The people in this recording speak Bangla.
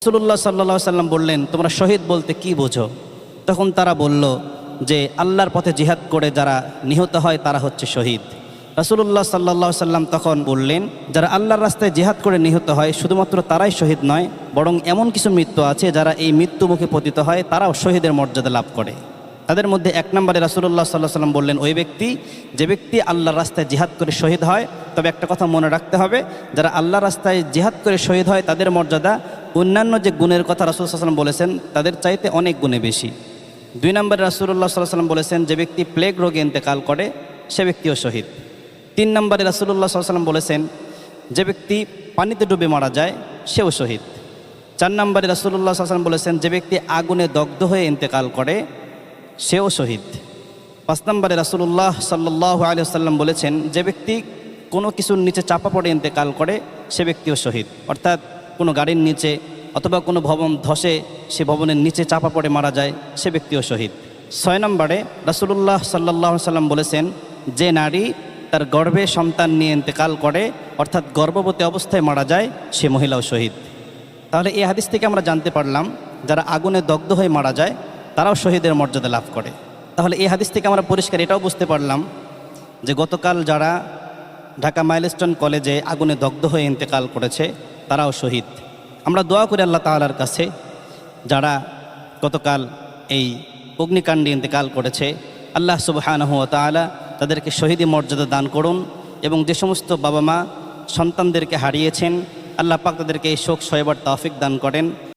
রাসূলুল্লাহ সাল্লাল্লাহু আলাইহি সাল্লাম বললেন, তোমরা শহীদ বলতে কি বোঝো? তখন তারা বলল যে আল্লাহর পথে জিহাদ করে যারা নিহত হয় তারা হচ্ছে শহীদ। রাসূলুল্লাহ সাল্লাল্লাহু আলাইহি সাল্লাম তখন বললেন, যারা আল্লাহর রাস্তায় জিহাদ করে নিহত হয় শুধুমাত্র তারাই শহীদ নয়, বরং এমন কিছু মৃত্যু আছে যারা এই মৃত্যুমুখে পতিত হয় তারাও শহীদের মর্যাদা লাভ করে। তাদের মধ্যে এক নম্বরে রাসূলুল্লাহ সাল্লাল্লাহু আলাইহি সাল্লাম বললেন, ওই ব্যক্তি যে ব্যক্তি আল্লাহর রাস্তায় জিহাদ করে শহীদ হয়। তবে একটা কথা মনে রাখতে হবে, যারা আল্লাহর রাস্তায় জিহাদ করে শহীদ হয় তাদের মর্যাদা অন্যান্য যে গুণের কথা রাসূল সাল্লাল্লাহু আলাইহি সাল্লাম বলেছেন তাদের চাইতে অনেক গুণে বেশি। দুই নম্বরে রাসূলুল্লাহ সাল্লাল্লাহু আলাইহি সাল্লাম বলেছেন, যে ব্যক্তি প্লেগ রোগে ইন্তেকাল করে সে ব্যক্তিও শহীদ। তিন নম্বরে রাসূলুল্লাহ সাল্লাল্লাহু আলাইহি সাল্লাম বলেছেন, যে ব্যক্তি পানিতে ডুবে মারা যায় সেও শহীদ। চার নম্বরে রাসূলুল্লাহ সাল্লাল্লাহু আলাইহি সাল্লাম বলেছেন, যে ব্যক্তি আগুনে দগ্ধ হয়ে ইন্তেকাল করে সেও শহীদ। পাঁচ নম্বরে রাসূলুল্লাহ সাল্লাল্লাহু আলাইহি ওয়াসাল্লাম বলেছেন, যে ব্যক্তি কোনো কিছুর নিচে চাপা পড়ে ইন্তেকাল করে সে ব্যক্তিও শহীদ। অর্থাৎ কোনো গাড়ির নিচে অথবা কোনো ভবন ধসে সে ভবনের নিচে চাপা পড়ে মারা যায় সে ব্যক্তিও শহীদ। ছয় নম্বরে রাসূলুল্লাহ সাল্লাল্লাহু আলাইহি ওয়াসাল্লাম বলেছেন, যে নারী তার গর্ভে সন্তান নিয়ে ইন্তেকাল করে অর্থাৎ গর্ভবতী অবস্থায় মারা যায় সে মহিলাও শহীদ। তাহলে এই হাদিস থেকে আমরা জানতে পারলাম যারা আগুনে দগ্ধ হয়ে মারা যায় তারাও শহীদের মর্যাদা লাভ করে। তাহলে এই হাদিস থেকে আমরা পরিষ্কার এটাও বুঝতে পারলাম যে গতকাল যারা ঢাকা মাইলস্টোন কলেজে আগুনে দগ্ধ হয়ে ইন্তেকাল করেছে তারাও শহীদ। আমরা দোয়া করি আল্লাহ তাআলার কাছে যারা গতকাল এই অগ্নিকাণ্ডে ইন্তেকাল করেছে, আল্লাহ সুবহানাহু ওয়া তাআলা তাদেরকে শহীদি মর্যাদা দান করুন এবং যে সমস্ত বাবা মা সন্তানদেরকে হারিয়েছেন আল্লাহ পাক তাদেরকে এই শোক সহবার তৌফিক দান করেন।